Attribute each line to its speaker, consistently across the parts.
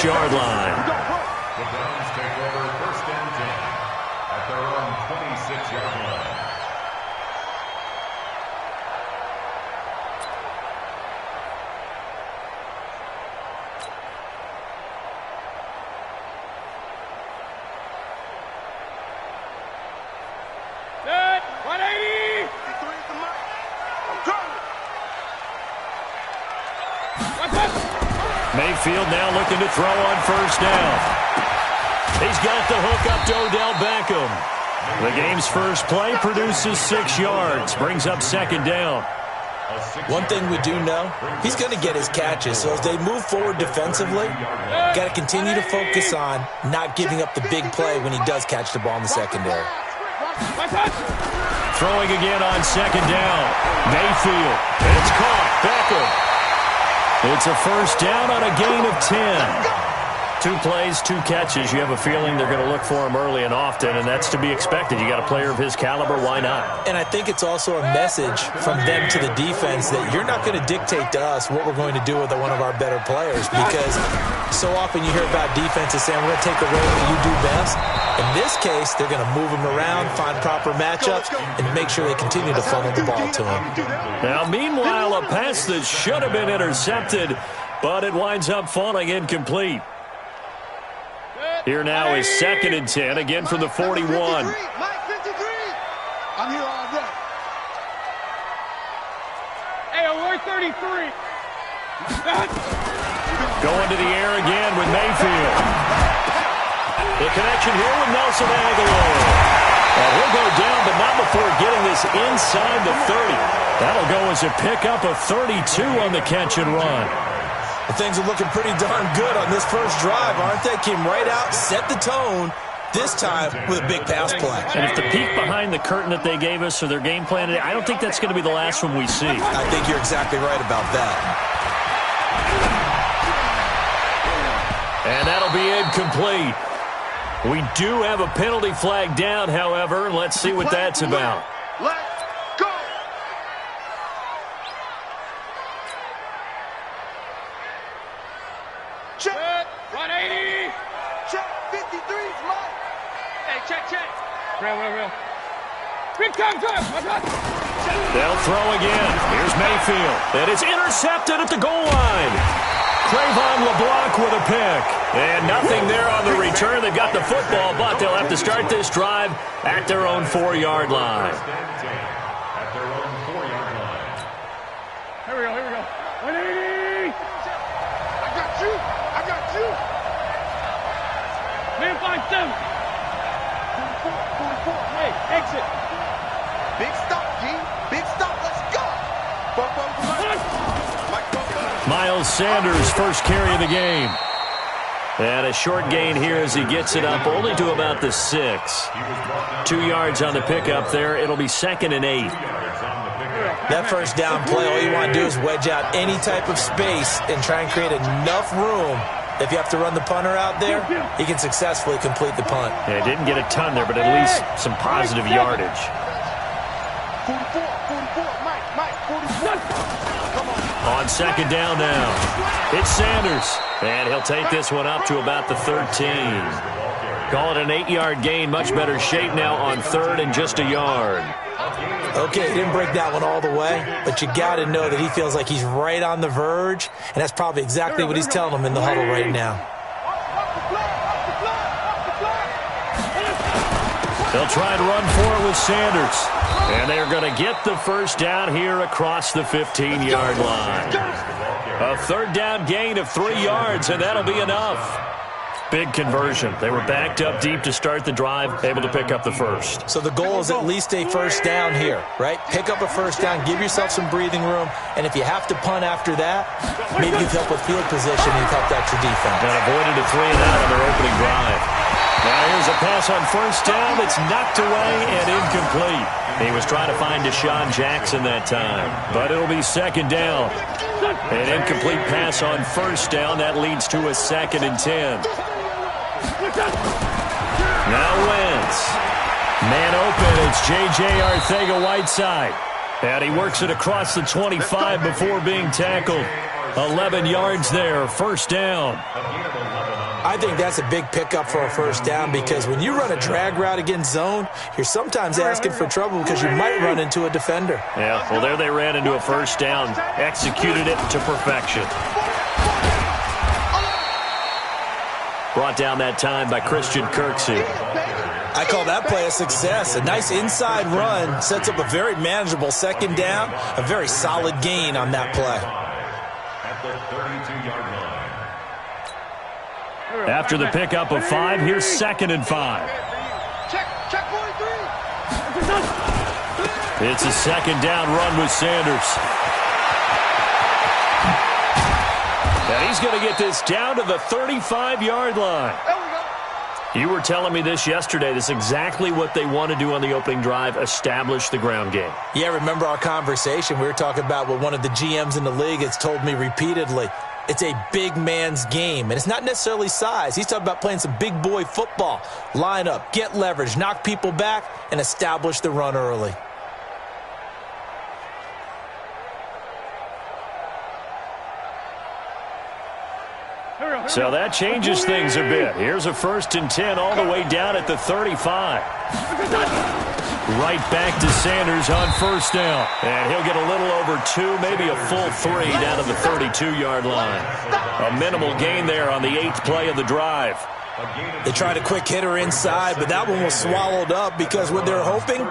Speaker 1: 26-yard line.
Speaker 2: The Browns take over 1st and 10 at their own 26-yard line.
Speaker 3: Set, 180.
Speaker 1: Mayfield now looking to throw on 1st down. He's got the hook up to Odell Beckham. The game's first play produces 6 yards, brings up 2nd down.
Speaker 4: One thing we do know, he's going to get his catches. So as they move forward defensively, got to continue to focus on not giving up the big play when he does catch the ball in the secondary.
Speaker 1: Throwing again on 2nd down. Mayfield. It's caught. Beckham. It's a 1st down on a gain of 10. 2 plays, 2 catches. You have a feeling they're going to look for him early and often, and that's to be expected. You got a player of his caliber, why not?
Speaker 4: And I think it's also a message from them to the defense that you're not going to dictate to us what we're going to do with one of our better players, because so often you hear about defenses saying we're going to take the role that you do best. In this case, they're going to move him around, find proper matchups, and make sure they continue to funnel the ball to him.
Speaker 1: Now, meanwhile, a pass that should have been intercepted, but it winds up falling incomplete. Here now is 2nd and 10, again from the 41.
Speaker 3: I'm here all day. Hey, alert 33.
Speaker 1: Going to the air again with Mayfield. The connection here with Nelson Aguilar. And he'll go down, but not before getting this inside the 30. That'll go as a pickup of 32 on the catch and run.
Speaker 4: Well, things are looking pretty darn good on this first drive, aren't they? Came right out, set the tone, this time with a big pass play.
Speaker 1: And if the peek behind the curtain that they gave us or their game plan today, I don't think that's going to be the last one we see.
Speaker 4: I think you're exactly right about that.
Speaker 1: And that'll be incomplete. We do have a penalty flag down, however, and let's see what that's about.
Speaker 3: Let's go. Check. 180. Check. 53's mine. Hey, check. Real. Big time.
Speaker 1: They'll throw again. Here's Mayfield. And it's intercepted at the goal line. Trayvon LeBlanc with a pick. And nothing there on the return. They've got the football, but they'll have to start this drive at their own 4-yard line.
Speaker 2: At their own 4-yard line.
Speaker 3: Here we go. 180. I got you. Man, 5-7. 44. Hey, exit. Big stop, G. Big stop. Let's go.
Speaker 1: Miles Sanders, first carry of the game. And a short gain here as he gets it up only to about the 6. 2 yards on the pickup there. It'll be 2nd and 8.
Speaker 4: That first down play, all you want to do is wedge out any type of space and try and create enough room. If you have to run the punter out there, he can successfully complete the punt.
Speaker 1: Yeah, didn't get a ton there, but at least some positive yardage.
Speaker 3: 44, Mike, 44.
Speaker 1: On 2nd down now. It's Sanders. And he'll take this one up to about the 13. Call it an 8-yard gain. Much better shape now on 3rd and just a yard.
Speaker 4: Okay, he didn't break that one all the way, but you got to know that he feels like he's right on the verge, and that's probably exactly what he's telling them in the huddle right now.
Speaker 1: They'll try to run for it with Sanders. And they're going to get the first down here across the 15-yard line. A 3rd down gain of 3 yards, and that'll be enough. Big conversion. They were backed up deep to start the drive, able to pick up the first.
Speaker 4: So the goal is at least a first down here, right? Pick up a first down, give yourself some breathing room, and if you have to punt after that, maybe you've helped with field position and you've helped out your defense.
Speaker 1: And avoided a 3-and-out on their opening drive. Now here's a pass on first down that's knocked away and incomplete. He was trying to find Deshaun Jackson that time, but it'll be 2nd down. An incomplete pass on first down. That leads to a 2nd and 10. Now Wentz. Man open. It's J.J. Arcega-Whiteside. And he works it across the 25 before being tackled. 11 yards there. First down.
Speaker 4: I think that's a big pickup for a first down because when you run a drag route against zone, you're sometimes asking for trouble because you might run into a defender.
Speaker 1: Yeah, well, there they ran into a first down, executed it to perfection. Brought down that time by Christian Kirksey.
Speaker 4: I call that play a success. A nice inside run sets up a very manageable second down, a very solid gain on that play.
Speaker 2: At the 32-yard line.
Speaker 1: After the pickup of 5, here's 2nd and 5.
Speaker 3: Check 43.
Speaker 1: It's a second down run with Sanders. And he's going to get this down to the 35-yard line.
Speaker 3: There we go.
Speaker 1: You were telling me this yesterday. This is exactly what they want to do on the opening drive, establish the ground game.
Speaker 4: Yeah, remember our conversation? We were talking about what one of the GMs in the league has told me repeatedly. It's a big man's game, and it's not necessarily size. He's talking about playing some big boy football. Line up, get leverage, knock people back, and establish the run early.
Speaker 1: So that changes things a bit. Here's a 1st and 10 all the way down at the 35. Right back to Sanders on first down. And he'll get a little over 2, maybe a full 3 down to the 32-yard line. A minimal gain there on the 8th play of the drive.
Speaker 4: They tried a quick hitter inside, but that one was swallowed up because what they're hoping,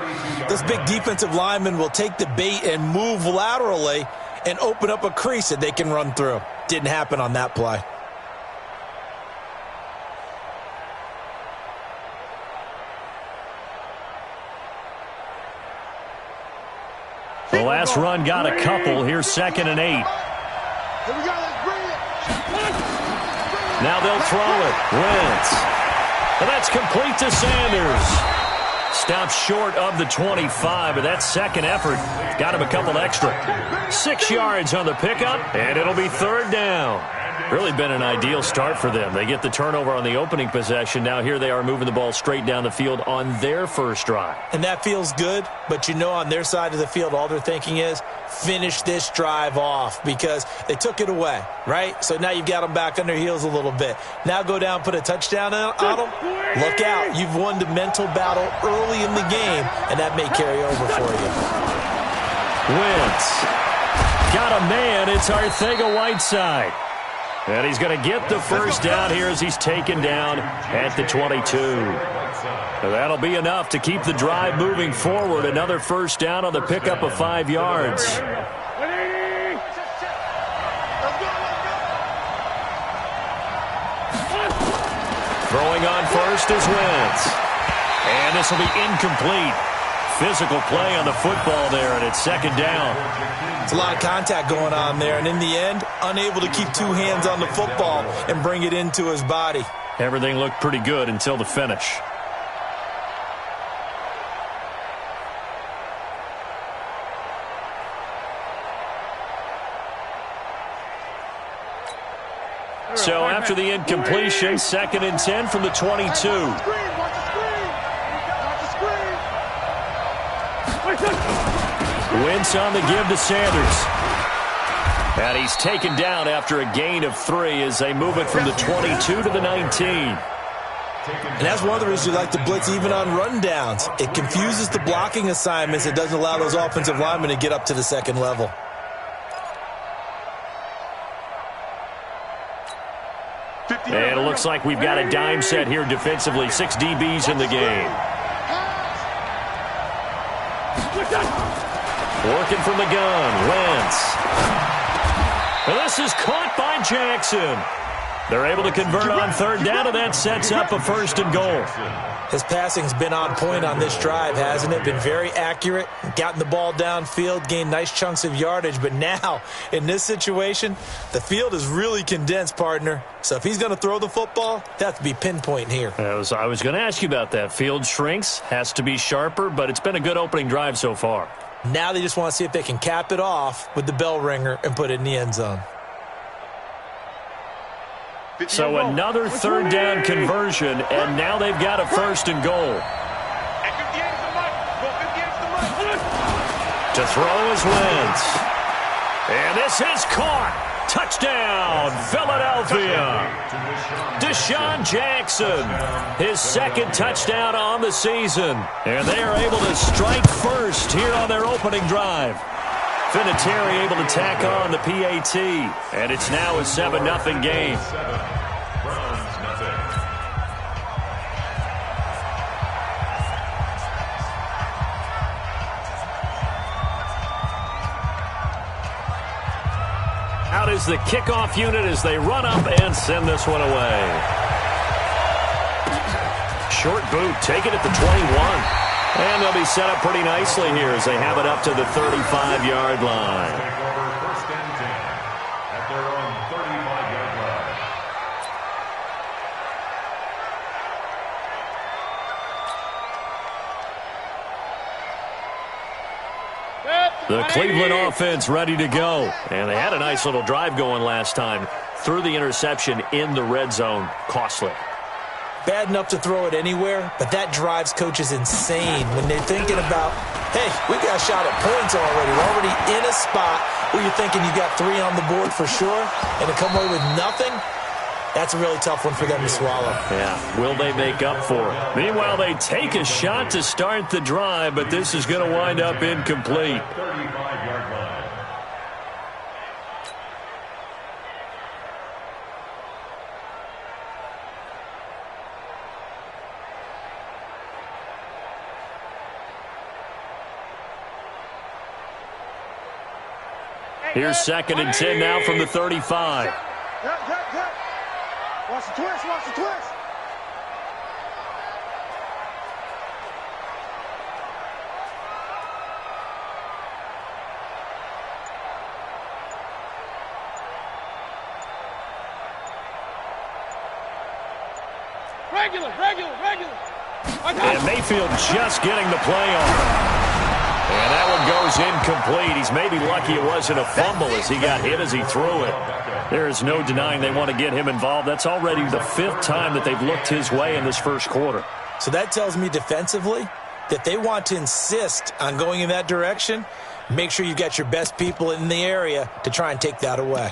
Speaker 4: this big defensive lineman will take the bait and move laterally and open up a crease that they can run through. Didn't happen on that play.
Speaker 1: The last run got a couple. Here's 2nd and 8.
Speaker 3: Here we go. Let's bring it.
Speaker 1: Now they'll throw it. Wentz. And that's complete to Sanders. Stops short of the 25, but that second effort got him a couple extra. 6 yards on the pickup, and it'll be 3rd down. Really been an ideal start for them. They get the turnover on the opening possession. Now here they are moving the ball straight down the field on their first drive.
Speaker 4: And that feels good, but you know on their side of the field all they're thinking is finish this drive off because they took it away, right? So now you've got them back on their heels a little bit. Now go down, put a touchdown on them. Look out. You've won the mental battle early in the game, and that may carry over for you.
Speaker 1: Wentz. Got a man. It's Arcega-Whiteside. And he's going to get the first down here as he's taken down at the 22. That'll be enough to keep the drive moving forward. Another first down on the pickup of 5 yards. Throwing on first is Wentz. And this will be incomplete. Physical play on the football there, and it's 2nd down.
Speaker 4: It's a lot of contact going on there, and in the end, unable to keep 2 hands on the football and bring it into his body.
Speaker 1: Everything looked pretty good until the finish. So after the incompletion, 2nd and 10 from the 22. Wentz on the give to Sanders. And he's taken down after a gain of 3 as they move it from the 22 to the 19.
Speaker 4: And that's one of the reasons you like to blitz even on rundowns. It confuses the blocking assignments. It doesn't allow those offensive linemen to get up to the second level.
Speaker 1: And it looks like we've got a dime set here defensively. 6 DBs in the game. Working from the gun, Wentz. And this is caught by Jackson. They're able to convert on 3rd down, and that sets up a 1st and goal.
Speaker 4: His passing's been on point on this drive, hasn't it? Been very accurate, gotten the ball downfield, gained nice chunks of yardage. But now, in this situation, the field is really condensed, partner. So if he's going to throw the football, that has to be pinpoint here.
Speaker 1: I was going to ask you about that. Field shrinks, has to be sharper, but it's been a good opening drive so far.
Speaker 4: Now they just want to see if they can cap it off with the bell ringer and put it in the end zone.
Speaker 1: So another 3rd down conversion, and now they've got a 1st and goal. To throw is Wentz. And this is caught. Touchdown, Philadelphia. Deshaun Jackson, his second touchdown on the season. And they are able to strike first here on their opening drive. Vinatieri able to tack on the PAT. And it's now a 7-0 game. Out is the kickoff unit as they run up and send this one away. Short boot, take it at the 21. And they'll be set up pretty nicely here as they have it up to the 35-yard line.
Speaker 2: Take over first and 10 at their own 35-yard line.
Speaker 1: The Cleveland offense ready to go. And they had a nice little drive going last time. Threw the interception in the red zone. Costly.
Speaker 4: Bad enough to throw it anywhere, but that drives coaches insane when they're thinking about, hey, we got a shot at points already. We're already in a spot where you're thinking you got 3 on the board for sure, and to come away with nothing, that's a really tough one for them to swallow.
Speaker 1: Yeah, will they make up for it? Meanwhile, they take a shot to start the drive, but this is going to wind up incomplete.
Speaker 2: 35-yard line.
Speaker 1: Here's 2nd and 10 now from the 35.
Speaker 3: Watch the twist, watch the twist. Regular.
Speaker 1: And Mayfield just getting the play on. And that one goes incomplete. He's maybe lucky it wasn't a fumble as he got hit as he threw it. There is no denying they want to get him involved. That's already the 5th time that they've looked his way in this first quarter.
Speaker 4: So that tells me defensively that they want to insist on going in that direction. Make sure you've got your best people in the area to try and take that away.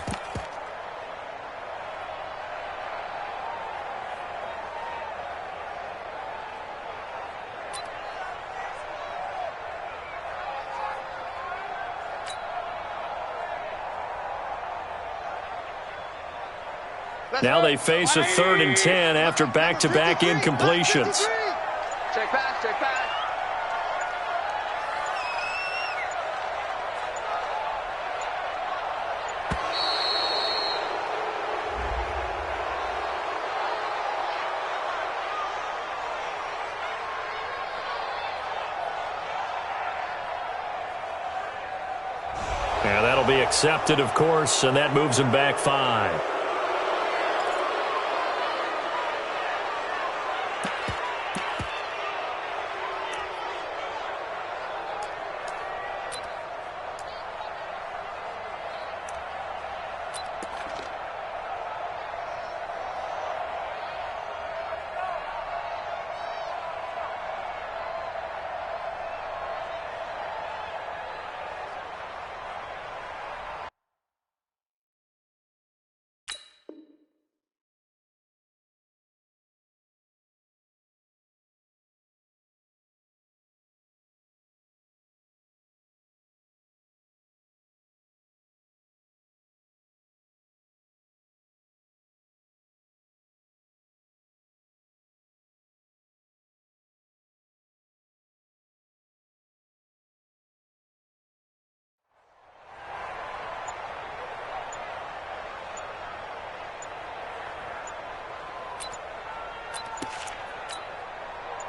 Speaker 1: Now they face a 3rd and 10 after back-to-back incompletions.
Speaker 3: Check pass.
Speaker 1: And that'll be accepted, of course, and that moves him back 5.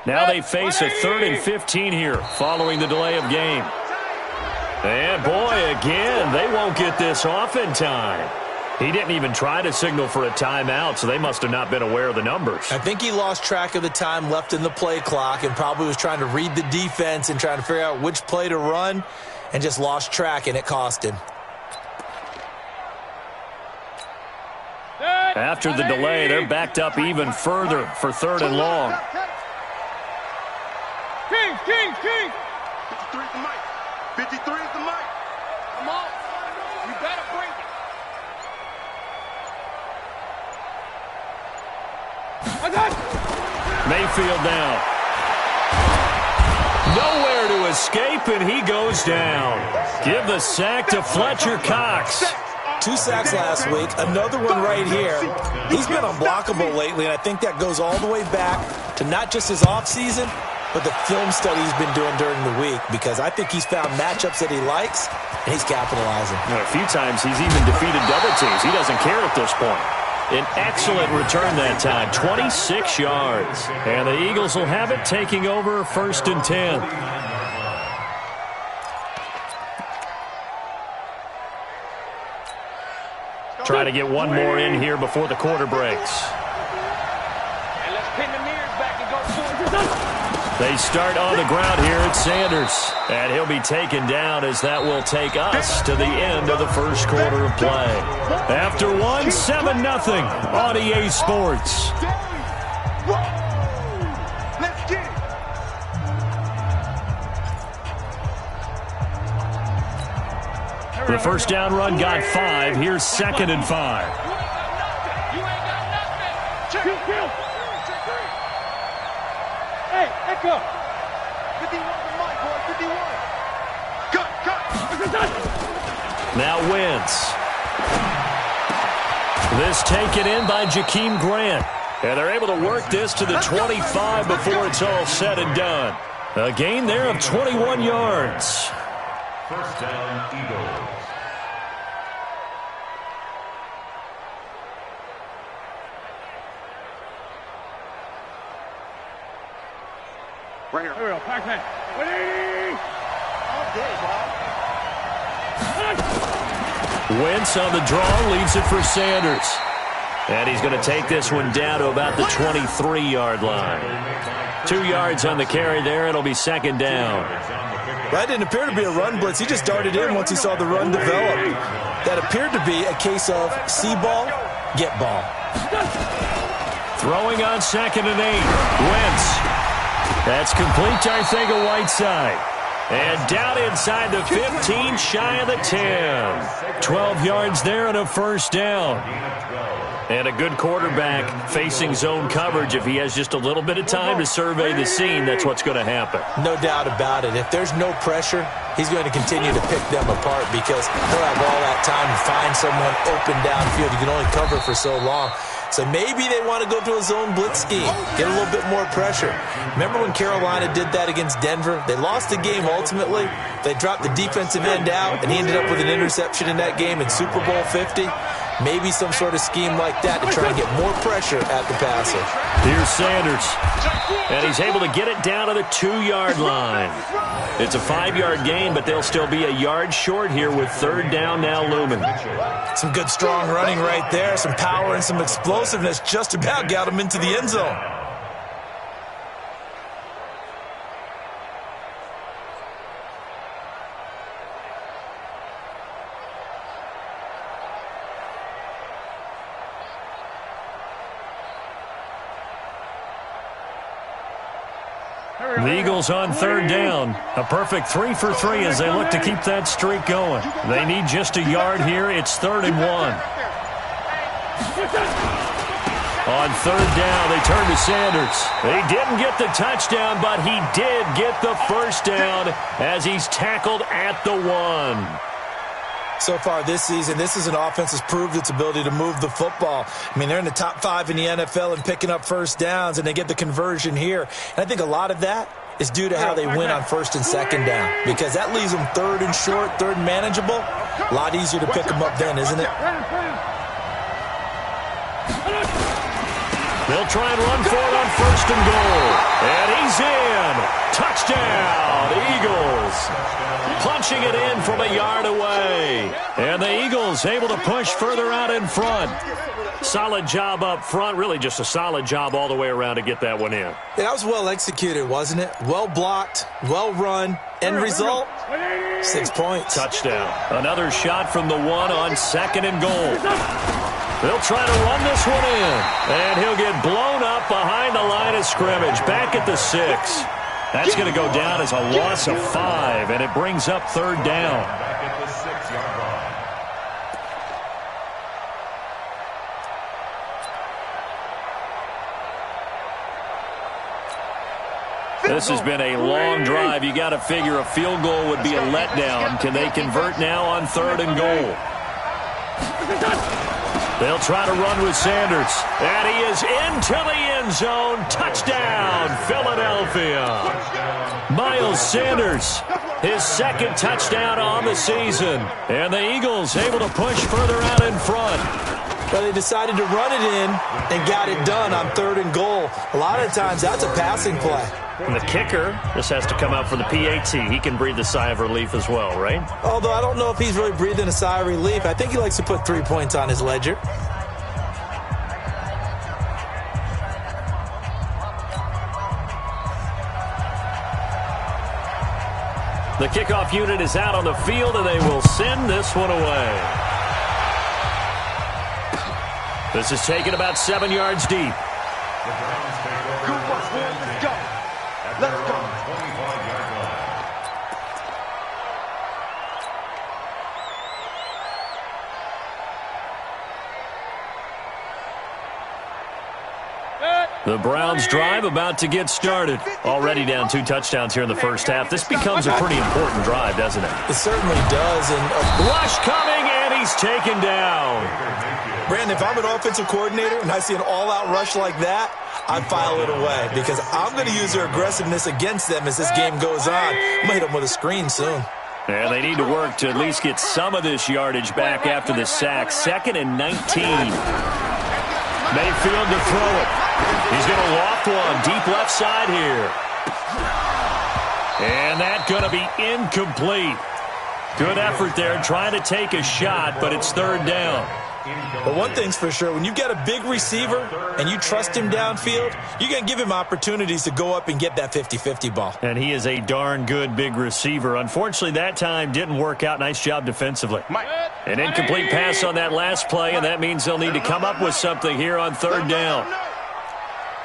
Speaker 1: Now they face a 3rd and 15 here following the delay of game. And boy, again, they won't get this off in time. He didn't even try to signal for a timeout, so they must have not been aware of the numbers.
Speaker 4: I think he lost track of the time left in the play clock and probably was trying to read the defense and trying to figure out which play to run and just lost track, and it cost him.
Speaker 1: After the delay, they're backed up even further for 3rd and long.
Speaker 3: King. 53 is the mic. 53 is the mic. Come on. You better bring it.
Speaker 1: Mayfield down. Nowhere to escape, and he goes down. Give the sack to Fletcher Cox.
Speaker 4: 2 sacks last week, another one right here. He's been unblockable lately, and I think that goes all the way back to not just his offseason, but the film study he's been doing during the week, because I think he's found matchups that he likes, and he's capitalizing.
Speaker 1: A few times he's even defeated double teams. He doesn't care at this point. An excellent return that time, 26 yards. And the Eagles will have it, taking over 1st and 10. Try to get one more in here before the quarter breaks.
Speaker 3: And let's pin the mirrors back and go forward.
Speaker 1: They start on the ground here at Sanders. And he'll be taken down as that will take us to the end of the first quarter of play. After one, 7-0 on EA Sports.
Speaker 3: Let's get it.
Speaker 1: The first down run got 5. Here's 2nd and 5.
Speaker 3: You ain't got nothing. Check it. Hey, Echo. 51 to Mike, boy. 51. Cut.
Speaker 1: Now Wentz. This taken in by Jakeem Grant. And they're able to work this to the 25 before it's all said and done. A gain there of 21 yards.
Speaker 2: First down, Eagles.
Speaker 3: Right here. Here we go. Pac-Man. All day, bro.
Speaker 1: Wentz on the draw, leaves it for Sanders. And he's going to take this one down to about the 23-yard line. 2 yards on the carry there. It'll be 2nd down.
Speaker 4: That didn't appear to be a run blitz. He just darted in once he saw the run develop. That appeared to be a case of see ball, get ball.
Speaker 1: Throwing on 2nd and 8. Wentz. That's complete to Arthega Whiteside. And down inside the 15, shy of the 10. 12 yards there and a first down. And a good quarterback facing zone coverage. If he has just a little bit of time to survey the scene, that's what's going to happen.
Speaker 4: No doubt about it. If there's no pressure, he's going to continue to pick them apart because he'll have all that time to find someone open downfield. You can only cover for so long. So maybe they want to go to a zone blitz scheme, get a little bit more pressure. Remember when Carolina did that against Denver? They lost the game ultimately. They dropped the defensive end out, and he ended up with an interception in that game in Super Bowl 50. Maybe some sort of scheme like that to try and get more pressure at the passer.
Speaker 1: Here's Sanders, and he's able to get it down to the 2-yard line. It's a 5-yard gain, but they'll still be a yard short here with 3rd down now looming.
Speaker 4: Some good strong running right there, some power and some explosiveness just about got him into the end zone.
Speaker 1: The Eagles on 3rd down. A perfect 3 for 3 as they look to keep that streak going. They need just a yard here. It's 3rd and 1. On 3rd down, they turn to Sanders. He didn't get the touchdown, but he did get the first down as he's tackled at the 1.
Speaker 4: So far this season, this is an offense that's proved its ability to move the football. I mean, they're in the top 5 in the NFL and picking up first downs, and they get the conversion here. And I think a lot of that is due to how they win on 1st and 2nd down, because that leaves them 3rd and short, 3rd and manageable. A lot easier to pick them up then, isn't it?
Speaker 1: They'll try and run for it on 1st and goal. And he's in. Touchdown, Eagles. Punching it in from a yard away. And the Eagles able to push further out in front. Solid job up front. Really just a solid job all the way around to get that one in.
Speaker 4: Yeah, that was well executed, wasn't it? Well blocked, well run. End result, 6 points.
Speaker 1: Touchdown. Another shot from the 1 on 2nd and goal. They'll try to run this one in. And he'll get blown up behind the line of scrimmage. Back at the 6. That's going to go down as a loss of 5, and it brings up 3rd down.
Speaker 2: Back at the 6-yard line.
Speaker 1: This has been a long drive. You got to figure a field goal would be a letdown. Can they convert now on 3rd and goal? They'll try to run with Sanders. And he is into the end zone. Touchdown, Philadelphia. Miles Sanders, his 2nd touchdown on the season. And the Eagles able to push further out in front.
Speaker 4: Well, they decided to run it in and got it done on 3rd and goal. A lot of times, that's a passing play.
Speaker 1: And the kicker just has to come out for the PAT. He can breathe a sigh of relief as well, right?
Speaker 4: Although I don't know if he's really breathing a sigh of relief. I think he likes to put 3 points on his ledger.
Speaker 1: The kickoff unit is out on the field, and they will send this one away. This is taken about 7 yards deep.
Speaker 2: The Browns take over first and 10 at their own 25-yard line.
Speaker 1: The Browns drive about to get started. Already down 2 touchdowns here in the first half. This becomes a pretty important drive, doesn't it?
Speaker 4: It certainly does. And
Speaker 1: rush coming, and he's taken down.
Speaker 4: Brandon, if I'm an offensive coordinator and I see an all-out rush like that, I file it away because I'm going to use their aggressiveness against them as this game goes on. I'm going to hit them with a screen soon.
Speaker 1: And they need to work to at least get some of this yardage back after the sack. 2nd and 19. Mayfield to throw it. He's going to loft one deep left side here. And that's going to be incomplete. Good effort there trying to take a shot, but it's 3rd down.
Speaker 4: But one thing's for sure, when you got a big receiver and you trust him downfield, you're going to give him opportunities to go up and get that 50-50 ball.
Speaker 1: And he is a darn good big receiver. Unfortunately, that time didn't work out. Nice job defensively. An incomplete pass on that last play, and that means they'll need to come up with something here on 3rd down.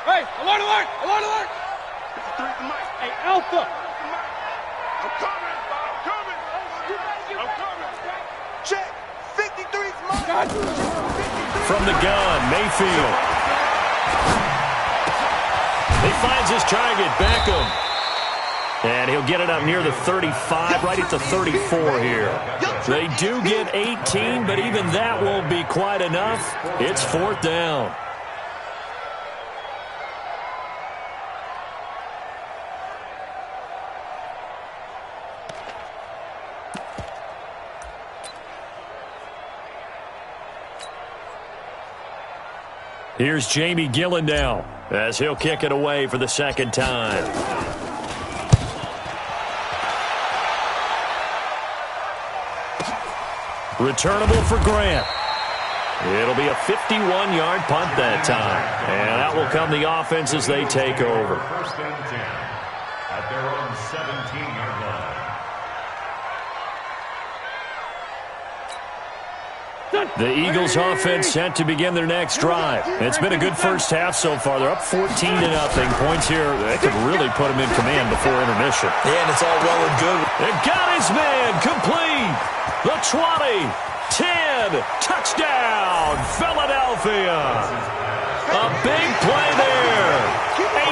Speaker 3: Hey, alert, alert, alert, alert. Hey, Alpha.
Speaker 5: I'm coming. I'm coming. Check. 53's mine.
Speaker 1: From the gun, Mayfield. He finds his target, Beckham. And he'll get it up near the 35, right at the 34 here. They do get 18, but even that won't be quite enough. It's 4th down. Here's Jamie Gillen now as he'll kick it away for the 2nd time. Returnable for Grant. It'll be a 51-yard punt that time. And out will come the offense as they take over.
Speaker 2: First and 10 at their own 17-yard line.
Speaker 1: The Eagles offense set to begin their next drive. It's been a good first half so far. They're up 14-0. Points here that could really put them in command before intermission.
Speaker 4: Yeah, and it's all well and good.
Speaker 1: They got his man complete. The 20, 10, touchdown, Philadelphia. A big play there.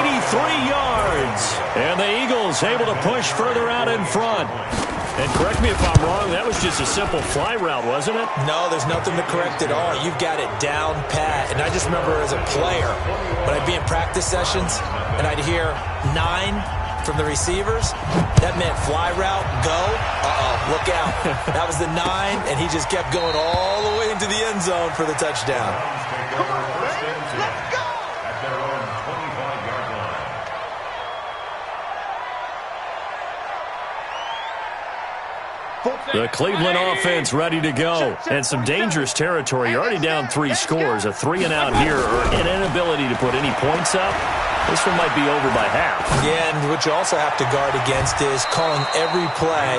Speaker 1: 83 yards. And the Eagles able to push further out in front. And correct me if I'm wrong, that was just a simple fly route, wasn't it?
Speaker 4: No, there's nothing to correct at all. You've got it down pat. And I just remember as a player, when I'd be in practice sessions and I'd hear 9 from the receivers, that meant fly route, go. Uh-oh, look out. That was the 9, and he just kept going all the way into the end zone for the touchdown.
Speaker 5: Come on, man. Let's go.
Speaker 2: At their own 25-yard line.
Speaker 1: The Cleveland offense ready to go. And some dangerous territory. You're already down 3 scores. A 3-and-out here or an inability to put any points up. This one might be over by half.
Speaker 4: Yeah, and what you also have to guard against is calling every play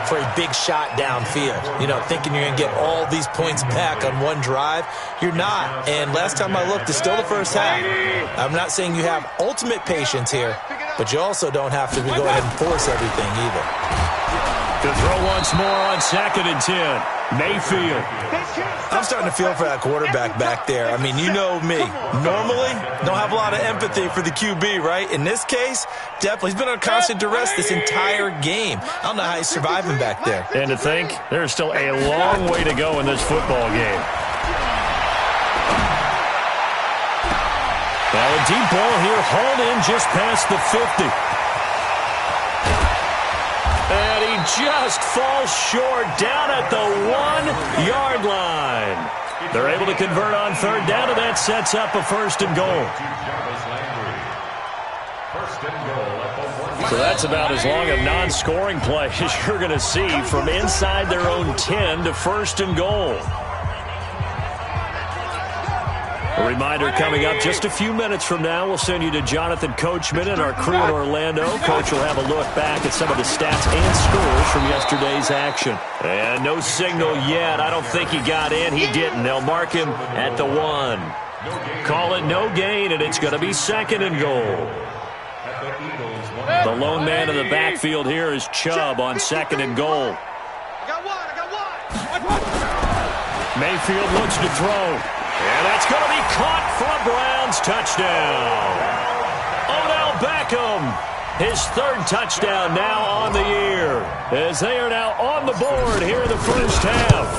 Speaker 4: for a big shot downfield. You know, thinking you're going to get all these points back on one drive. You're not. And last time I looked, it's still the first half. I'm not saying you have ultimate patience here, but you also don't have to go ahead and force everything either.
Speaker 1: To throw once more on 2nd and 10. Mayfield.
Speaker 4: I'm starting to feel for that quarterback back there. I mean, you know me. Normally, don't have a lot of empathy for the QB, right? In this case, definitely. He's been on constant duress this entire game. I don't know how he's surviving back there.
Speaker 1: And to think, there's still a long way to go in this football game. Now a deep ball here, hauled in just past the 50. And he just falls short down at the 1-yard line. They're able to convert on 3rd down, and that sets up a 1st and goal. So that's about as long a non-scoring play as you're going to see from inside their own 10 to 1st and goal. A reminder coming up just a few minutes from now, we'll send you to Jonathan Coachman and our crew in Orlando. Coach will have a look back at some of the stats and scores from yesterday's action. And no signal yet. I don't think he got in. He didn't. They'll mark him at the 1. Call it no gain, and it's going to be 2nd and goal. The lone man in the backfield here is Chubb on 2nd and goal. Mayfield looks to throw. And that's going to be caught for a Browns touchdown. Odell Beckham, his 3rd touchdown now on the year, as they are now on the board here in the first half.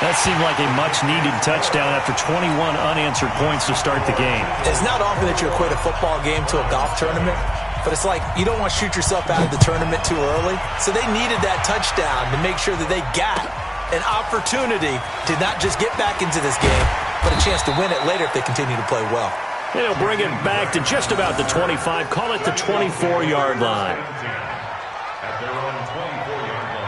Speaker 1: That seemed like a much-needed touchdown after 21 unanswered points to start the game.
Speaker 4: It's not often that you equate a football game to a golf tournament, but it's like you don't want to shoot yourself out of the tournament too early. So they needed that touchdown to make sure that they got an opportunity to not just get back into this game, but a chance to win it later if they continue to play well.
Speaker 1: And he'll bring it back to just about the 25, call it the 24-yard line.
Speaker 2: At their own 24-yard line.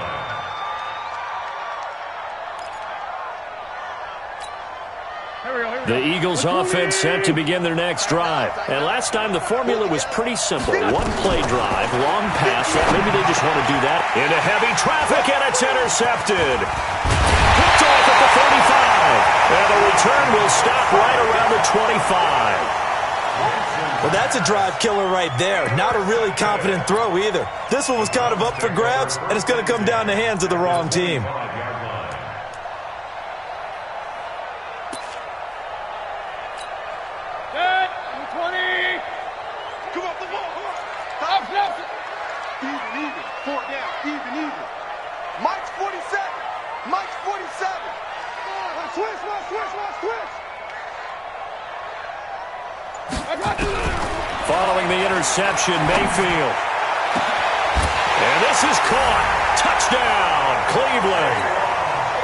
Speaker 1: The Eagles offense set to begin their next drive. And last time the formula was pretty simple. 1-play drive, long pass. Maybe they just want to do that. Into heavy traffic, and it's intercepted. Picked off at the 35. And the return will stop right around the 25.
Speaker 4: Well, that's a drive killer right there. Not a really confident throw either. This one was kind of up for grabs, and it's going to come down the hands of the wrong team.
Speaker 1: Following the interception, Mayfield. And this is caught. Touchdown, Cleveland.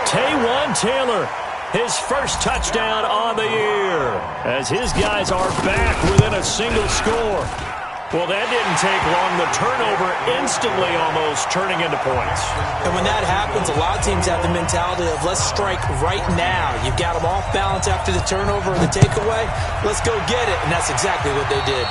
Speaker 1: Taywan Taylor, his first touchdown on the year, as his guys are back within a single score. Well, that didn't take long. The turnover instantly almost turning into points.
Speaker 4: And when that happens, a lot of teams have the mentality of let's strike right now. You've got them off balance after the turnover or the takeaway. Let's go get it. And that's exactly what they did.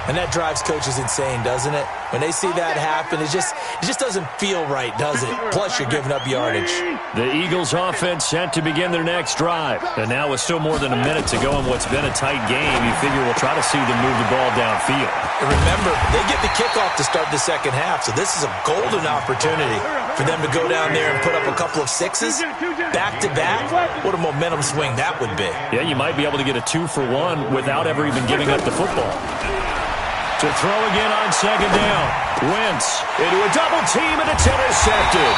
Speaker 4: And that drives coaches insane, doesn't it? When they see that happen, it just doesn't feel right, does it? Plus, you're giving up yardage.
Speaker 1: The Eagles offense set to begin their next drive. And now with still more than a minute to go in what's been a tight game, you figure we'll try to see them move the ball downfield.
Speaker 4: And remember, they get the kickoff to start the second half, so this is a golden opportunity for them to go down there and put up a couple of sixes back-to-back. What a momentum swing that would be.
Speaker 1: Yeah, you might be able to get a 2-for-1 without ever even giving up the football. To throw again on second down. Wentz into a double team, and it's intercepted.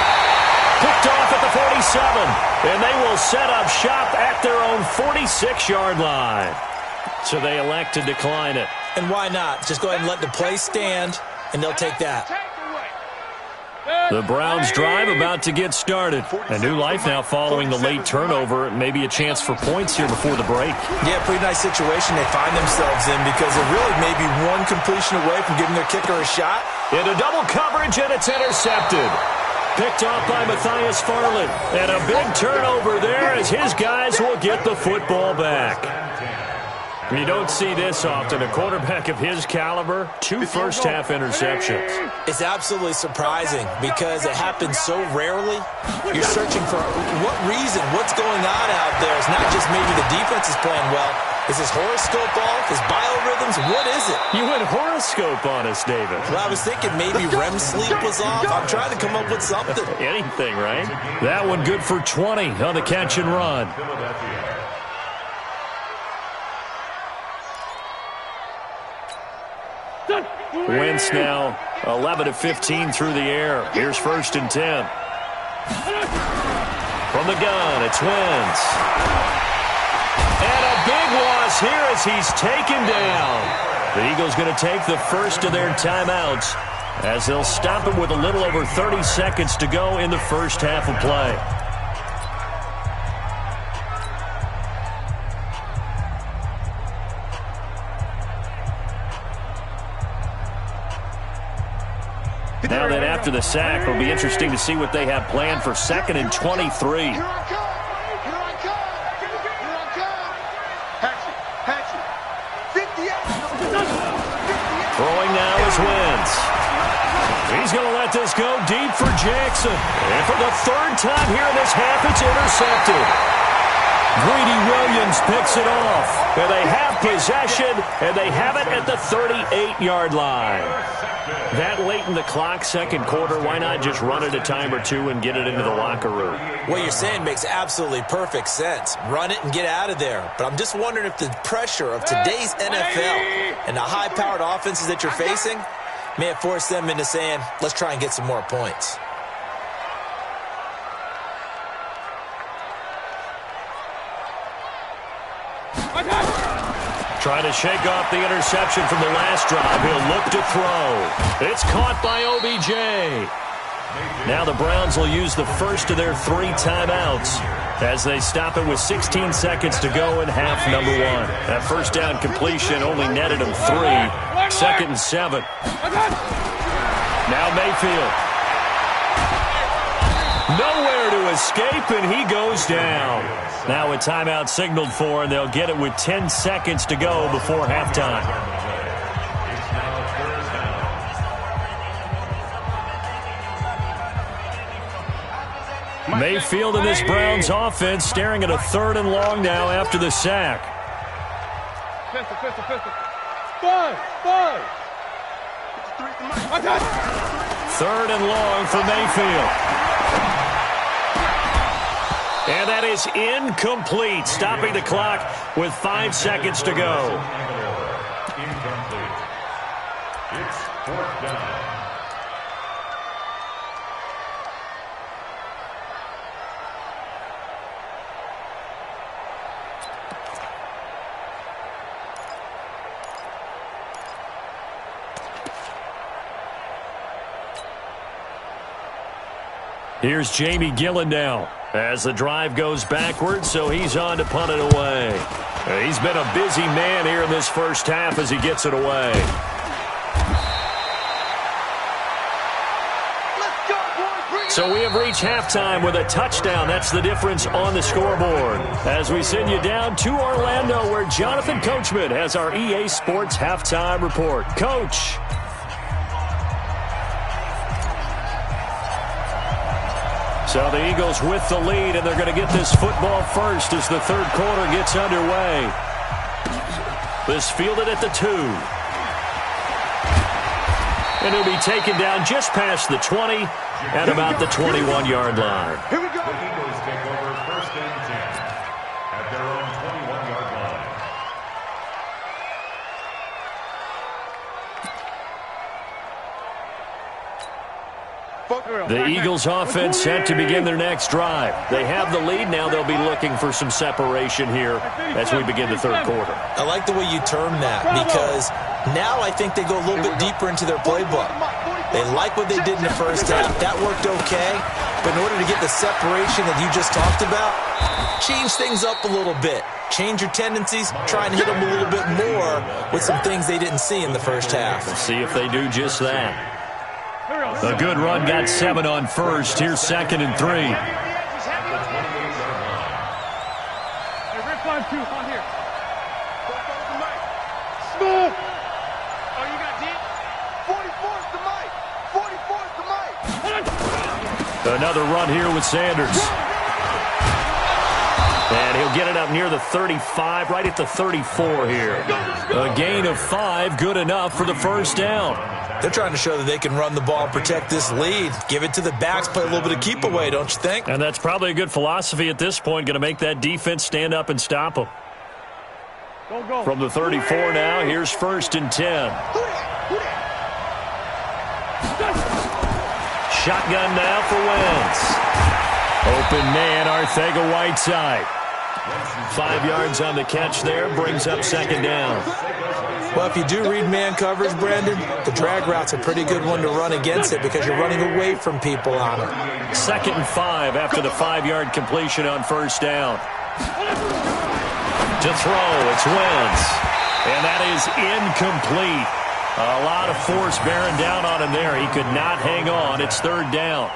Speaker 1: Picked off at the 47. And they will set up shop at their own 46-yard line. So they elect to decline it.
Speaker 4: And why not? Just go ahead and let the play stand, and they'll take that.
Speaker 1: The Browns drive about to get started. A new life now following the late turnover. Maybe a chance for points here before the break.
Speaker 4: Yeah, pretty nice situation they find themselves in because they're really maybe one completion away from giving their kicker a shot.
Speaker 1: Into double coverage, and it's intercepted. Picked off by Matthias Farley. And a big turnover there as his guys will get the football back. You don't see this often. A quarterback of his caliber, 2 first-half interceptions.
Speaker 4: It's absolutely surprising because it happens so rarely. You're searching for what reason, what's going on out there. It's not just maybe the defense is playing well. Is his horoscope off? His biorhythms? What is it?
Speaker 1: You went horoscope on us, David.
Speaker 4: Well, I was thinking maybe REM sleep was off. I'm trying to come up with something.
Speaker 1: Anything, right? That one good for 20 on the catch and run. Wentz now 11 of 15 through the air. Here's 1st and 10. From the gun, it's Wentz. And a big loss here as he's taken down. The Eagles going to take the first of their timeouts as they'll stop it with a little over 30 seconds to go in the first half of play. Now that after the sack, it'll be interesting to see what they have planned for 2nd and 23. Throwing now is Wentz. He's going to let this go deep for Jackson. And for the 3rd time here in this half, it's intercepted. Greedy Williams picks it off. And they have possession, and they have it at the 38-yard line. That late in the clock, 2nd quarter, why not just run it a time or two and get it into the locker room?
Speaker 4: What you're saying makes absolutely perfect sense. Run it and get out of there. But I'm just wondering if the pressure of today's NFL and the high-powered offenses that you're facing may have forced them into saying, let's try and get some more points.
Speaker 1: Trying to shake off the interception from the last drive. He'll look to throw. It's caught by OBJ. Now the Browns will use the first of their 3 timeouts as they stop it with 16 seconds to go in half number 1. That first down completion only netted them 3. 2nd and 7. Now Mayfield. Nowhere to escape, and he goes down. Now a timeout signaled for, and they'll get it with 10 seconds to go before halftime. Mayfield and this Browns offense staring at a 3rd and long now after the sack.
Speaker 3: Pistol. 5.
Speaker 1: 3rd and long for Mayfield. And that is incomplete, stopping the clock with 5 seconds to go.
Speaker 2: Incomplete. It's 4th down.
Speaker 1: Here's Jamie Gillen now as the drive goes backwards, so he's on to punt it away. He's been a busy man here in this first half as he gets it away. So we have reached halftime with a touchdown. That's the difference on the scoreboard. As we send you down to Orlando, where Jonathan Coachman has our EA Sports halftime report. Coach. So the Eagles with the lead, and they're going to get this football first as the 3rd quarter gets underway. This fielded at the 2. And he'll be taken down just past the 20 at about the 21-yard line.
Speaker 2: Here we go. The Eagles take over 1st and 10 at their own 21-yard line.
Speaker 1: The Eagles offense set to begin their next drive. They have the lead. Now they'll be looking for some separation here as we begin the 3rd quarter.
Speaker 4: I like the way you term that, because now I think they go a little bit deeper into their playbook. They like what they did in the first half. That worked okay. But in order to get the separation that you just talked about, change things up a little bit. Change your tendencies. Try and hit them a little bit more with some things they didn't see in the first half.
Speaker 1: Let's see if they do just that. A good run got 7 on first. Here's 2nd and 3.
Speaker 3: Smooth. Oh, you got deep? 44's the mic. 44's the mic.
Speaker 1: Another run here with Sanders. And he'll get it up near the 35, right at the 34 here. A gain of 5, good enough for the first down.
Speaker 4: They're trying to show that they can run the ball and protect this lead. Give it to the backs, play a little bit of keep away, don't you think?
Speaker 1: And that's probably a good philosophy at this point, going to make that defense stand up and stop them. From the 34 now, here's 1st and 10. Shotgun now for Wentz. Open man, Arcega-Whiteside. 5 yards on the catch there, brings up 2nd down.
Speaker 4: Well, if you do read man coverage, Brandon, the drag route's a pretty good one to run against it because you're running away from people on it.
Speaker 1: 2nd and 5 after the 5-yard completion on 1st down. To throw, it's Wentz. And that is incomplete. A lot of force bearing down on him there. He could not hang on. It's 3rd down.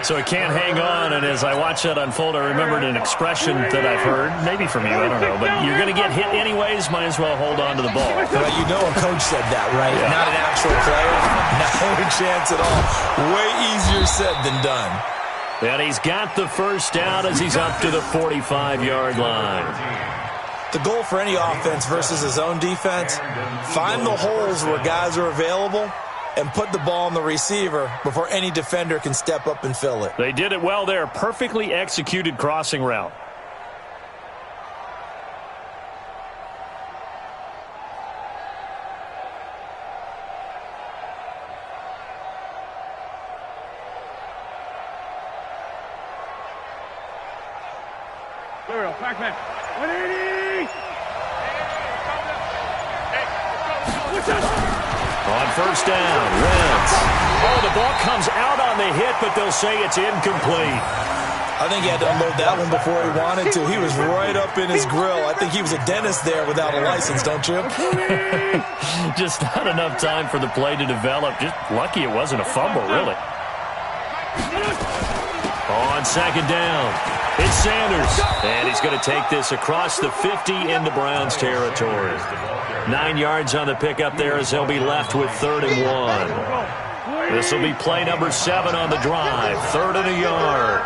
Speaker 1: So he can't hang on, and as I watch that unfold, I remembered an expression that I've heard, maybe from you, I don't know, but you're going to get hit anyways, might as well hold on to the ball.
Speaker 4: Well, you know a coach said that, right? Yeah. Not an actual player. Not a chance at all. Way easier said than done.
Speaker 1: And he's got the first down as he's up to the 45-yard line.
Speaker 4: The goal for any offense versus his own defense, find the holes where guys are available and put the ball on the receiver before any defender can step up and fill it.
Speaker 1: They did it well there. Perfectly executed crossing route.
Speaker 5: Back. 180!
Speaker 1: On 1st down, Wentz. Oh, the ball comes out on the hit, but they'll say it's incomplete.
Speaker 4: I think he had to unload that one before he wanted to. He was right up in his grill. I think he was a dentist there without a license, don't you?
Speaker 1: Just not enough time for the play to develop. Just lucky it wasn't a fumble, really. On 2nd down, it's Sanders. And he's going to take this across the 50 into Browns territory. 9 yards on the pickup there as they'll be left with 3rd and 1. This will be play number 7 on the drive. 3rd and a yard.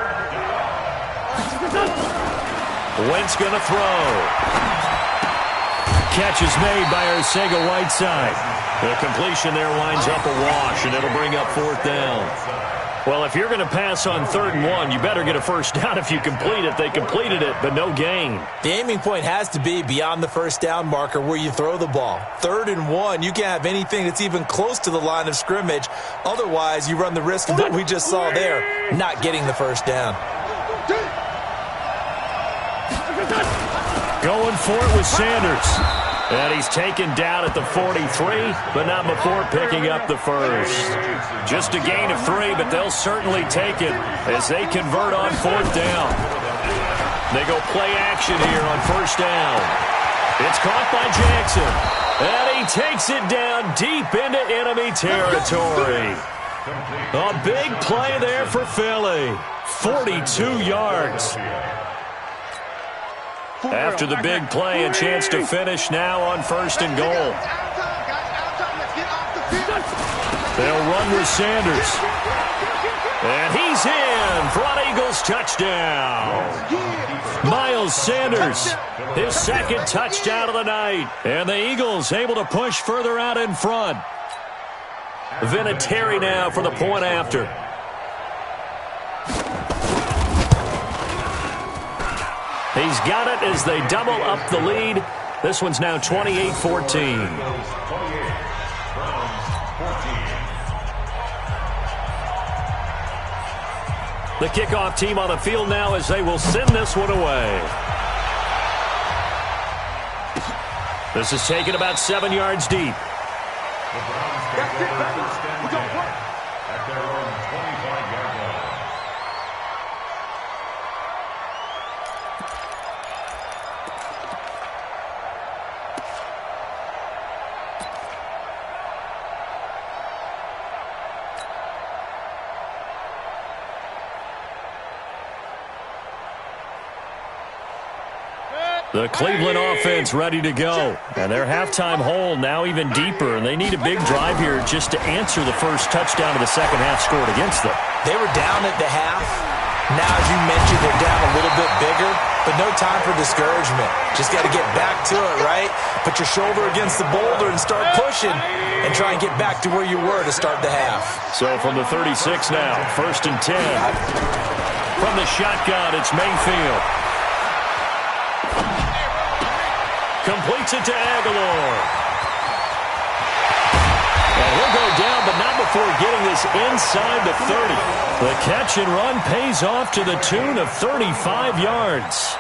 Speaker 1: Wentz going to throw. Catch is made by Arcega-Whiteside. The completion there winds up a wash, and it'll bring up 4th down. Well, if you're going to pass on 3rd and 1, you better get a first down if you complete it. They completed it, but no gain.
Speaker 4: The aiming point has to be beyond the first down marker where you throw the ball. 3rd and 1, you can't have anything that's even close to the line of scrimmage. Otherwise, you run the risk of what we just saw there, not getting the first down.
Speaker 1: Going for it with Sanders. And he's taken down at the 43, but not before picking up the first. Just a gain of 3, but they'll certainly take it as they convert on 4th down. They go play action here on 1st down. It's caught by Jackson. And he takes it down deep into enemy territory. A big play there for Philly. 42 yards. After the big play, a chance to finish now on 1st and goal. They'll run with Sanders. And he's in for an Eagles touchdown. Miles Sanders, his 2nd touchdown of the night. And the Eagles able to push further out in front. Vinatieri now for the point after. He's got it as they double up the lead. This one's now 28-14. The kickoff team on the field now as they will send this one away. This is taken about 7 yards deep.
Speaker 5: That's it, baby. We're going to work.
Speaker 2: At their own 25-yard line.
Speaker 1: The Cleveland offense ready to go. And their halftime hole now even deeper. And they need a big drive here just to answer the first touchdown of the second half scored against them.
Speaker 4: They were down at the half. Now, as you mentioned, they're down a little bit bigger. but no time for discouragement. Just got to get back to it, right? Put your shoulder against the boulder and start pushing and try and get back to where you were to start the half.
Speaker 1: So from the 36 now, 1st and 10. From the shotgun, it's Mayfield. Completes it to Aguilar. And he'll go down, but not before getting this inside the 30. The catch and run pays off to the tune of 35 yards.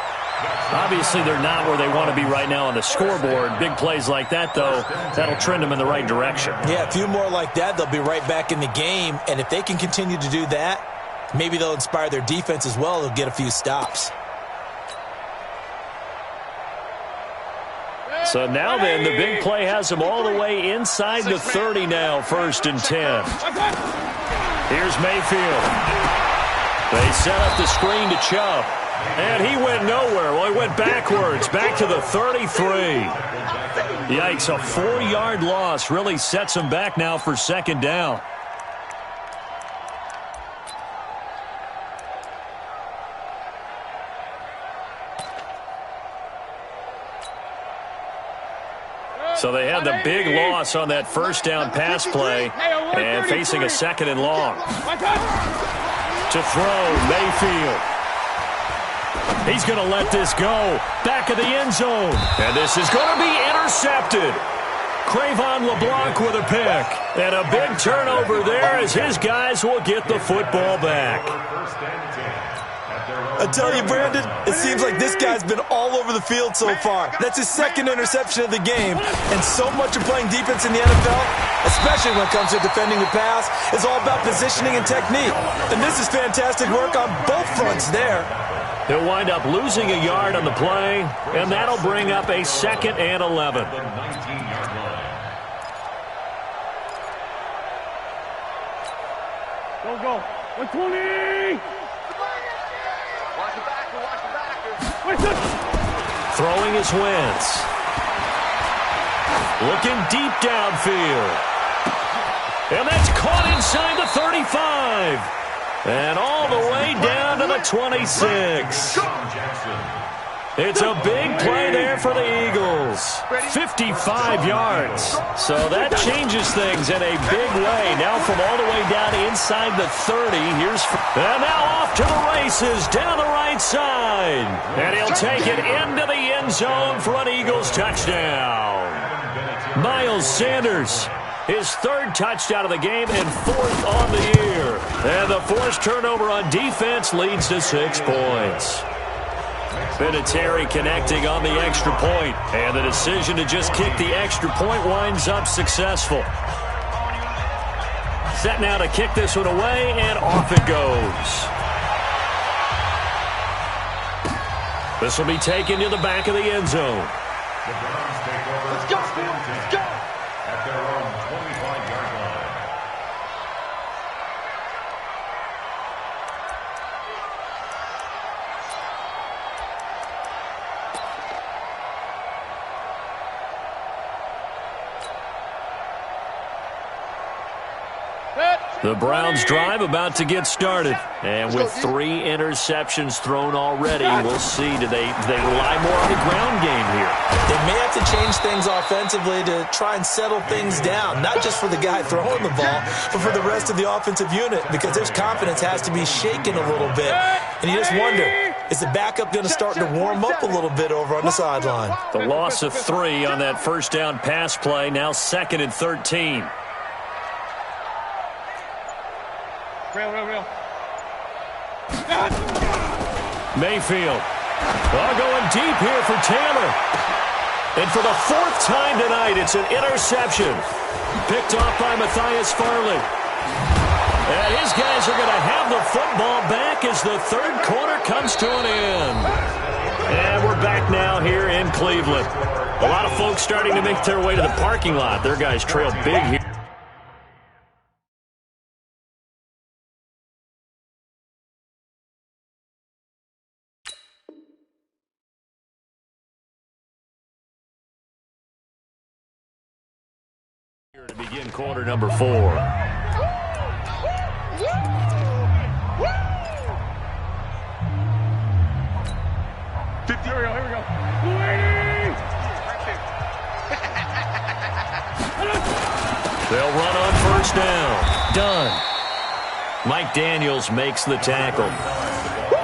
Speaker 1: Obviously, they're not where they want to be right now on the scoreboard. Big plays like that, though, that'll trend them in the right direction.
Speaker 4: Yeah, a few more like that, they'll be right back in the game. And if they can continue to do that, maybe they'll inspire their defense as well. They'll get a few stops.
Speaker 1: So now then, the big play has them all the way inside the 30 now, 1st and 10. Here's Mayfield. They set up the screen to Chubb. And he went nowhere. Well, he went backwards, back to the 33. Yikes, a 4-yard loss really sets him back now for 2nd down. So they had the big loss on that 1st down pass play and facing a 2nd and long. To throw, Mayfield. He's going to let this go. Back of the end zone. And this is going to be intercepted. Crayvon LeBlanc with a pick. And a big turnover there as his guys will get the football back.
Speaker 4: I tell you, Brandon, it seems like this guy's been all over the field so far. That's his 2nd interception of the game. And so much of playing defense in the NFL, especially when it comes to defending the pass, is all about positioning and technique. And this is fantastic work on both fronts there.
Speaker 1: He'll wind up losing a yard on the play, and that'll bring up a 2nd and 11.
Speaker 5: Go. 120!
Speaker 1: Throwing his Wentz. Looking deep downfield. And that's caught inside the 35. And all the way down to the 26. It's a big play there for the Eagles. 55 yards. So that changes things in a big way. Now from all the way down inside the 30. And now off to the races down the right side. And he'll take it into the end zone for an Eagles touchdown. Miles Sanders, his 3rd touchdown of the game and 4th on the year. And the forced turnover on defense leads to 6 points. Vinatieri connecting on the extra point, and the decision to just kick the extra point winds up successful. Set now to kick this one away, and off it goes. This will be taken to the back of the end zone.
Speaker 2: The Browns take over. Let's go! Let's go! At their own 25-yard line.
Speaker 1: The Browns drive about to get started. And with 3 interceptions thrown already, we'll see. Do they rely more on the ground game here?
Speaker 4: They may have to change things offensively to try and settle things down, not just for the guy throwing the ball, but for the rest of the offensive unit, because their confidence has to be shaken a little bit. And you just wonder, is the backup going to start to warm up a little bit over on the sideline?
Speaker 1: The loss of 3 on that 1st down pass play, now 2nd and 13.
Speaker 5: Real.
Speaker 1: Mayfield. Going deep here for Taylor. And for the 4th time tonight, it's an interception. Picked off by Matthias Farley. And his guys are going to have the football back as the 3rd quarter comes to an end. And we're back now here in Cleveland. A lot of folks starting to make their way to the parking lot. Their guys trail big here. To begin quarter number 4.
Speaker 3: Here we go.
Speaker 1: They'll run on first down. Done. Mike Daniels makes the tackle.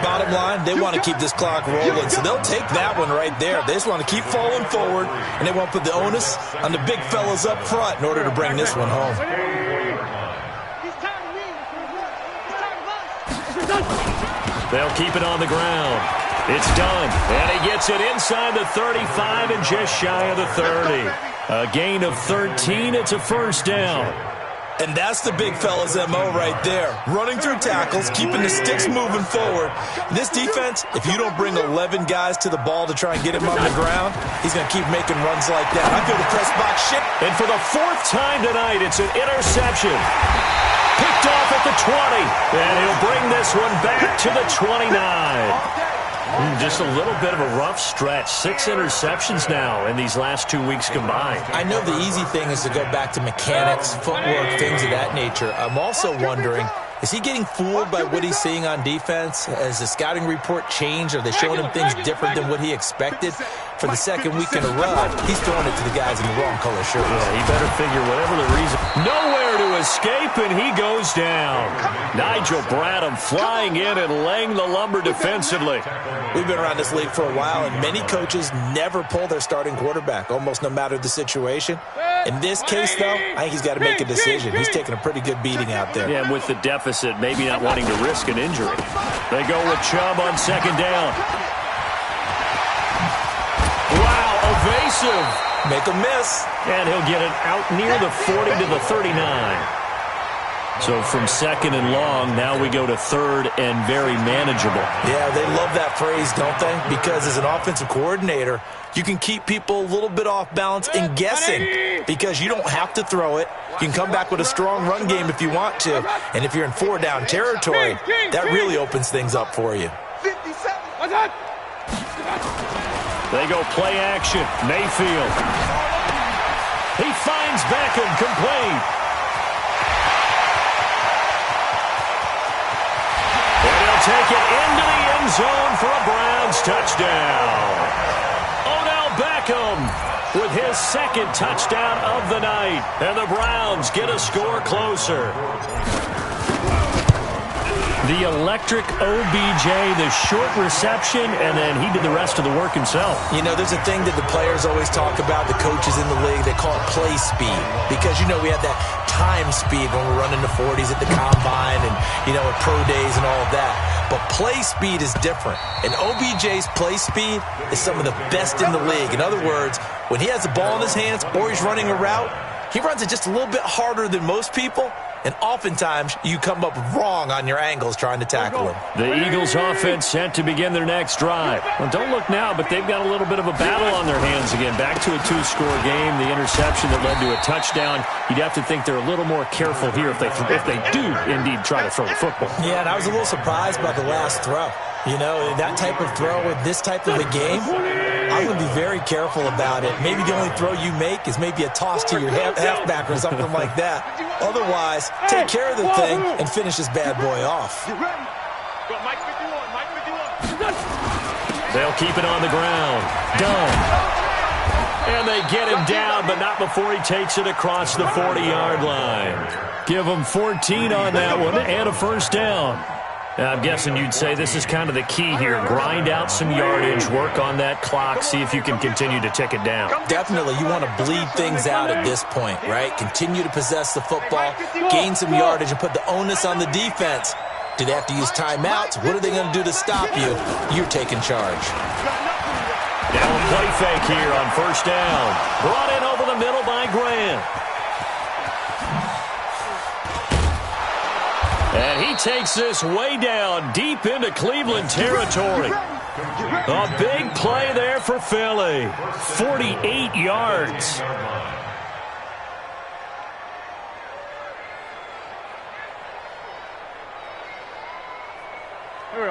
Speaker 4: Bottom line, they want to keep this clock rolling, so they'll take that one right there. They just want to keep falling forward, and they won't put the onus on the big fellas up front in order to bring this one home.
Speaker 1: They'll keep it on the ground. It's done, and he gets it inside the 35 and just shy of the 30. A gain of 13. It's a first down.
Speaker 4: And that's the big fella's MO right there. Running through tackles, keeping the sticks moving forward. This defense, if you don't bring 11 guys to the ball to try and get him on the ground, he's going to keep making runs like that. I feel the press box shit.
Speaker 1: And for the fourth time tonight, it's an interception. Picked off at the 20. And he'll bring this one back to the 29. Just a little bit of a rough stretch. 6 interceptions now in these last 2 weeks combined.
Speaker 4: I know the easy thing is to go back to mechanics, footwork, things of that nature. I'm also wondering, is he getting fooled by what he's seeing on defense? Has the scouting report changed? Are they showing him things different than what he expected? For the second week in a row, he's throwing it to the guys in the wrong color shirts.
Speaker 1: Yeah, he better figure whatever the reason. Nowhere to escape, and he goes down. Nigel Bradham flying in and laying the lumber defensively.
Speaker 4: We've been around this league for a while, and many coaches never pull their starting quarterback, almost no matter the situation. In this case, though, I think he's got to make a decision. He's taking a pretty good beating out there.
Speaker 1: Yeah, and with the deficit, maybe not wanting to risk an injury. They go with Chubb on second down. Wow, evasive.
Speaker 4: Make a miss.
Speaker 1: And he'll get it out near the 40 to the 39. So from second and long, now we go to third and very manageable.
Speaker 4: Yeah, they love that phrase, don't they? Because as an offensive coordinator, you can keep people a little bit off balance and guessing because you don't have to throw it. You can come back with a strong run game if you want to. And if you're in 4-down territory, that really opens things up for you.
Speaker 3: 57.
Speaker 1: They go play action. Mayfield. He finds Beckham complete. And he'll take it into the end zone for a Browns touchdown. Odell Beckham with his second touchdown of the night. And the Browns get a score closer. The electric OBJ, the short reception, and then he did the rest of the work himself.
Speaker 4: You know, there's a thing that the players always talk about, the coaches in the league, they call it play speed. Because, you know, we had that time speed when we're running the 40s at the combine and, you know, at pro days and all of that. But play speed is different. And OBJ's play speed is some of the best in the league. In other words, when he has the ball in his hands or he's running a route, he runs it just a little bit harder than most people. And oftentimes, you come up wrong on your angles trying to tackle him.
Speaker 1: The Eagles offense set to begin their next drive. Well, don't look now, but they've got a little bit of a battle on their hands again. Back to a 2-score game. The interception that led to a touchdown. You'd have to think they're a little more careful here if they do indeed try to throw the football.
Speaker 4: Yeah, and I was a little surprised by the last throw. You know, that type of throw in this type of a game, I'm going to be very careful about it. Maybe the only throw you make is maybe a toss to your halfback or something like that. Otherwise, take care of the thing and finish this bad boy off.
Speaker 1: They'll keep it on the ground. Done. And they get him down, but not before he takes it across the 40-yard line. Give him 14 on that one and a first down. I'm guessing you'd say this is kind of the key here. Grind out some yardage, work on that clock, see if you can continue to tick it down.
Speaker 4: Definitely. You want to bleed things out at this point, right? Continue to possess the football, gain some yardage, and put the onus on the defense. Do they have to use timeouts? What are they going to do to stop you? You're taking charge.
Speaker 1: Now a play fake here on first down. Brought in over the middle by Grant. And he takes this way down, deep into Cleveland territory. A big play there for Philly. 48 yards.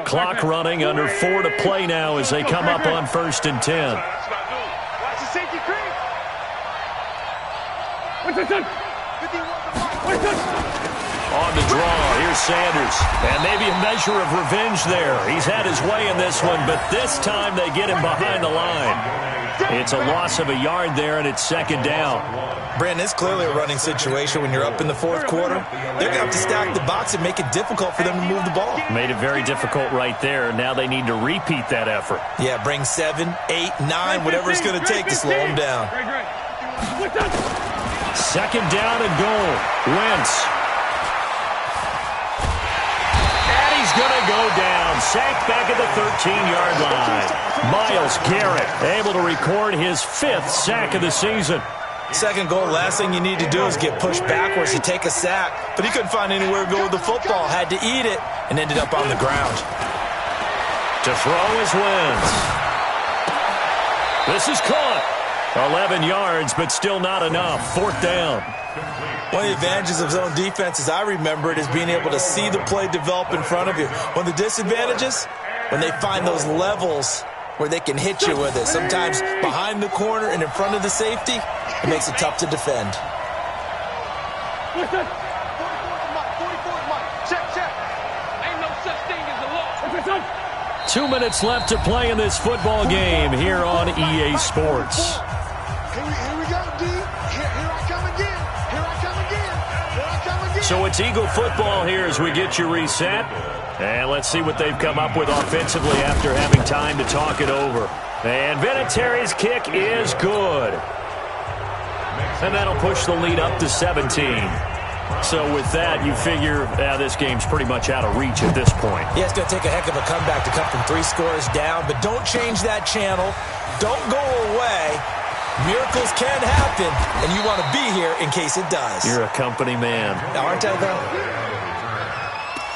Speaker 1: Clock running, under 4 to play now as they come up on 1st and 10.
Speaker 3: Watch the safety creep.
Speaker 1: On the draw, here's Sanders. And maybe a measure of revenge there. He's had his way in this one, but this time they get him behind the line. It's a loss of a yard there, and it's second down.
Speaker 4: Brandon, it's clearly a running situation when you're up in the fourth quarter. They're going to have to stack the box and make it difficult for them to move the ball.
Speaker 1: Made it very difficult right there. Now they need to repeat that effort.
Speaker 4: Yeah, bring 7, 8, 9, whatever it's going to take to slow them down.
Speaker 1: Second down and goal. Wentz. And he's going to go down. Sacked back at the 13-yard line. Myles Garrett able to record his 5th sack of the season.
Speaker 4: Second goal, last thing you need to do is get pushed backwards to take a sack. But he couldn't find anywhere to go with the football. Had to eat it and ended up on the ground.
Speaker 1: To throw is Wentz. This is caught. 11 yards, but still not enough. Fourth down.
Speaker 4: One of the advantages of zone defense, as I remember it, is being able to see the play develop in front of you. One of the disadvantages, when they find those levels where they can hit you with it. Sometimes behind the corner and in front of the safety, it makes it tough to defend.
Speaker 3: 44 check. Ain't no such thing as a loss.
Speaker 1: 2 minutes left to play in this football game here on EA Sports.
Speaker 3: Here we go, D. Here I come again. Here I come again. Here I come again.
Speaker 1: So it's Eagle football here as we get you reset. And let's see what they've come up with offensively after having time to talk it over. And Vinatieri's kick is good. And that'll push the lead up to 17. So with that, you figure this game's pretty much out of reach at this point.
Speaker 4: Yeah, it's going to take a heck of a comeback to come from 3 scores down, but don't change that channel. Don't go away. Miracles can happen, and you want to be here in case it does.
Speaker 1: You're a company man.
Speaker 4: Aren't I, though?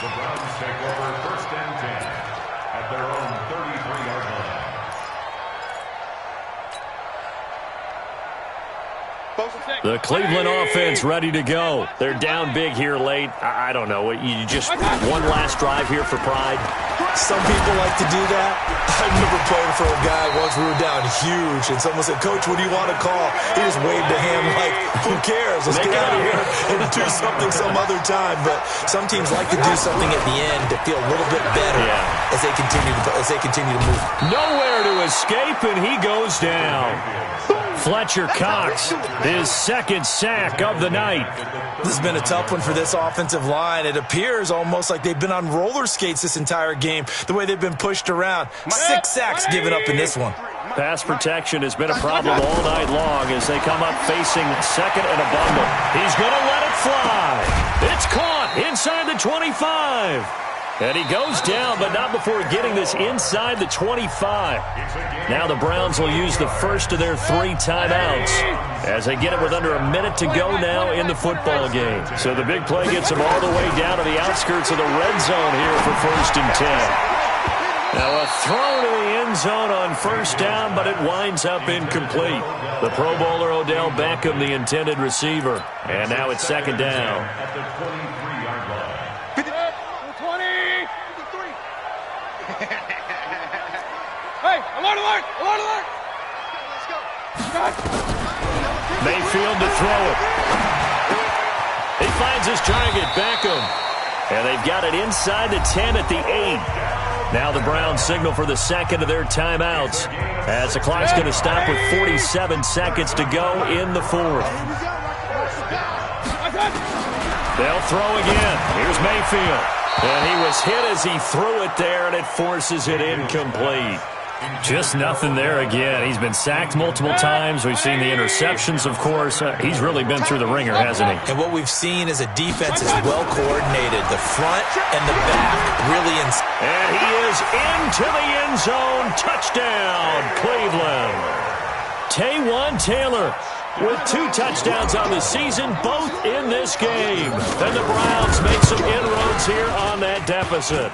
Speaker 2: The Browns take over 1st and 10 at their own 33-yard line.
Speaker 1: The Cleveland offense ready to go. They're down big here late. I don't know. You just one last drive here for pride?
Speaker 4: Some people like to do that. I remember playing for a guy once. We were down huge, and someone said, "Coach, what do you want to call?" He just waved a hand like, "Who cares? Let's get out of here and do something some other time." But some teams like to do something at the end to feel a little bit better as they continue to move.
Speaker 1: Nowhere to escape, and he goes down. Fletcher Cox, his 2nd sack of the night.
Speaker 4: This has been a tough one for this offensive line. It appears almost like they've been on roller skates this entire game, the way they've been pushed around. 6 sacks given up in this one.
Speaker 1: Pass protection has been a problem all night long as they come up facing second and a bundle. He's going to let it fly. It's caught inside the 25. And he goes down, but not before getting this inside the 25. Now the Browns will use the first of their 3 timeouts as they get it with under a minute to go now in the football game. So the big play gets them all the way down to the outskirts of the red zone here for 1st and 10. Now a throw to the end zone on 1st down, but it winds up incomplete. The Pro Bowler Odell Beckham, the intended receiver. And now it's 2nd down.
Speaker 2: At the 23-yard line.
Speaker 3: Hey, alert! Let's go.
Speaker 1: Mayfield to throw it. He finds his target, Beckham. And they've got it inside the 10 at the 8. Now the Browns signal for the 2nd of their timeouts as the clock's going to stop with 47 seconds to go in the 4th. They'll throw again. Here's Mayfield. And he was hit as he threw it there, and it forces it incomplete. Just nothing there again. He's been sacked multiple times. We've seen the interceptions, of course. He's really been through the ringer, hasn't he?
Speaker 4: And what we've seen is a defense is well coordinated. The front and the back really
Speaker 1: And he is into the end zone. Touchdown, Cleveland. Taywan Taylor with 2 touchdowns on the season, both in this game. And the Browns make some inroads here on that deficit.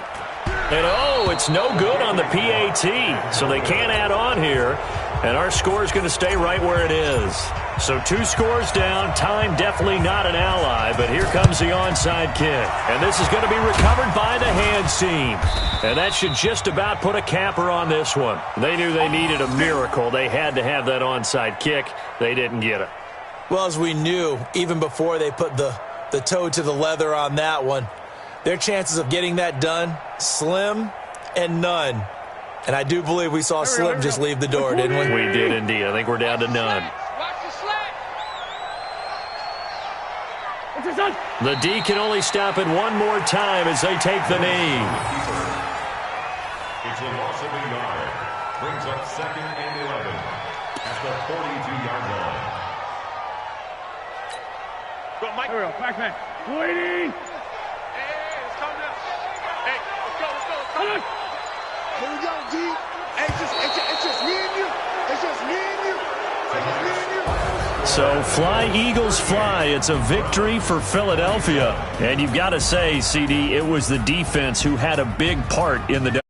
Speaker 1: And, it's no good on the PAT, so they can't add on here. And our score is going to stay right where it is. So 2 scores down, time definitely not an ally, but here comes the onside kick. And this is going to be recovered by the hands team. And that should just about put a capper on this one. They knew they needed a miracle. They had to have that onside kick. They didn't get it.
Speaker 4: Well, as we knew, even before they put the the toe to the leather on that one. Their chances of getting that done, slim and none. And I do believe we saw Slim just leave the door, didn't we?
Speaker 1: We did indeed. I think we're down to none. The D can only stop it one more time as they take the knee.
Speaker 2: It's a loss of a yard. Brings up 2nd and 11 at the 42-yard line.
Speaker 3: Go, Mike. Here we go. Back. Waiting. Hey, let's calm down. Hey, let's go. Come on. Here we go, D. Hey, it's just me and you. It's just me and you. It's just me and you.
Speaker 1: So fly, Eagles, fly. It's a victory for Philadelphia. And you've got to say, CD, it was the defense who had a big part in the